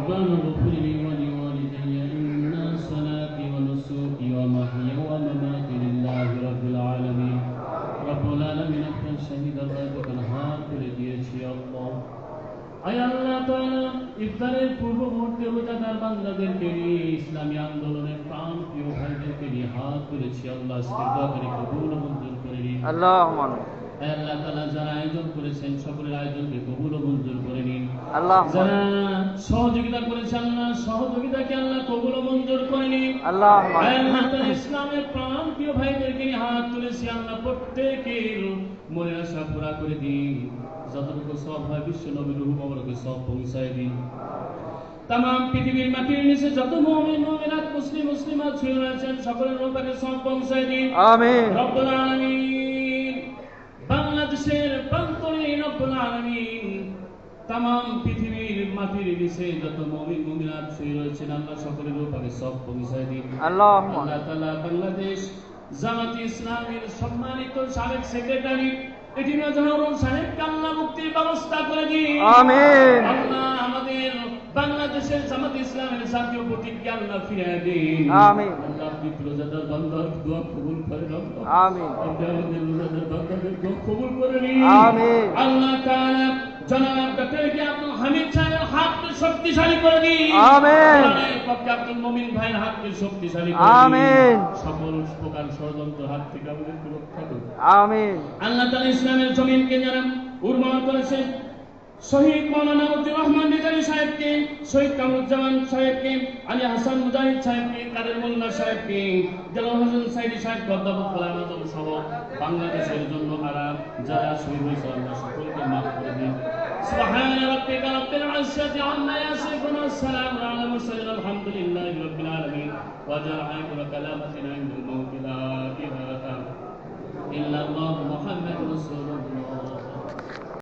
ربنا اغفر لي ولوالدي إن صلاتي ونسكي ومحيي ومماتي لله رب العالمين رب العالمين আপনার শহীদ আল্লাহকে হাত তুলে দিয়েছি আল্লাহ আয় আল্লাহ তাআলা ইফতারের পূর্ব মুহূর্তে রোজাদার বান্দাদেরকে নিয়ে ইসলামী আন্দোলনের প্রাণ প্রিয় ভাইদেরকে নিয়ে হাত তুলেছি আল্লাহ আজকের দোয়া করে কবুল ও মঞ্জুর করে নিন আল্লাহুম্মা আয় আল্লাহ তাআলা যারা আয়োজন করেছেন সকলের আয়োজনকে কবুল ও মঞ্জুর করে নিন আল্লাহুম্মা যারা সহযোগিতা করেছেন আল্লাহ সহযোগিতাকে আল্লাহ কবুল ও মঞ্জুর করে নিন আল্লাহুম্মা আয় আল্লাহ তাআলা ইসলামের প্রাণ প্রিয় ভাইদেরকে নিয়ে হাত তুলেছি আল্লাহ প্রত্যেকের মনের আশা পুরা করে দিন যতটুকু সব হয় বিশ্ব নবীর রূহ মোবারকে সব পৌঁছায় দিন तमाम পৃথিবীর মাটির নিচে যত মুমিন মুমিনাত মুসলিম মুসলিমাত শুয়ে রয়েছেন সকলের রূহকে সব পৌঁছায় দিন আমিন রব্বুল আলামিন বাংলাদেশের প্রান্তরে রব্বুল আলামিন तमाम পৃথিবীর মাটির নিচে যত মুমিন মুমিনাত শুয়ে রয়েছেন আল্লাহ সকলের রূহকে সব পৌঁছায় দিন আল্লাহুম্মা আল্লাহ তাআলা বাংলাদেশ জামাতে ইসলামীর সম্মানিত সাবেক সেক্রেটারি এটিমা জাহরুল সাহেবকে আল্লাহ মুক্তির ব্যবস্থা করে দিন আমিন আল্লাহ আমাদের বাংলাদেশের জামাত ইসলামের জাতীয় প্রতীককে আল্লাহ ফিরিয়ে দিন আমিন আল্লাহ আপনি রোজাদার বান্দার দোয়া কবুল করেন আমিন আমাদের রোজাদার বান্দাদের দোয়া কবুল করে নিন আমিন আল্লাহ তাআলা জনাব ডক্টর আব্দুল হামিদ সাহেবের হাতকে শক্তিশালী করে দিন আমিন পক্ষে আব্দুল মুমিন ভাইয়ের হাতকে শক্তিশালী করে দিন আমিন সকল প্রকার ষড়যন্ত্র হাত থেকে আমাদেরকে রক্ষা করুন আমিন আল্লাহ তাআলা ইসলামের জমিনকে যারা উর্বর করেছেন শহীদ মাওলানা মুফতি রহমান নিজামী সাহেবকে শহীদ কামরুজ্জামান সাহেবকে আলী হাসান মুজাহিদ সাহেবকে কাদের মোল্লা সাহেবকে জালাল হোসেন সাইদি সাহেব অধ্যাপক গোলাম আজম সহ বাংলাদেশের জন্য যারা শহীদ হয়েছে আল্লাহ সকলকে মাফ করে দিন সুবহান রাব্বিকা রাব্বিল ইজ্জাতি আম্মা ইয়াসিফুন ওয়া সালামুন আলাল মুরসালিন আলহামদুলিল্লাহি রাব্বিল আলামিন ওয়া জাআলা কালামাতিনা ইনদাল মাউতি লা ইলাহা ইল্লাল্লাহু মুহাম্মাদুর রাসূলুল্লাহ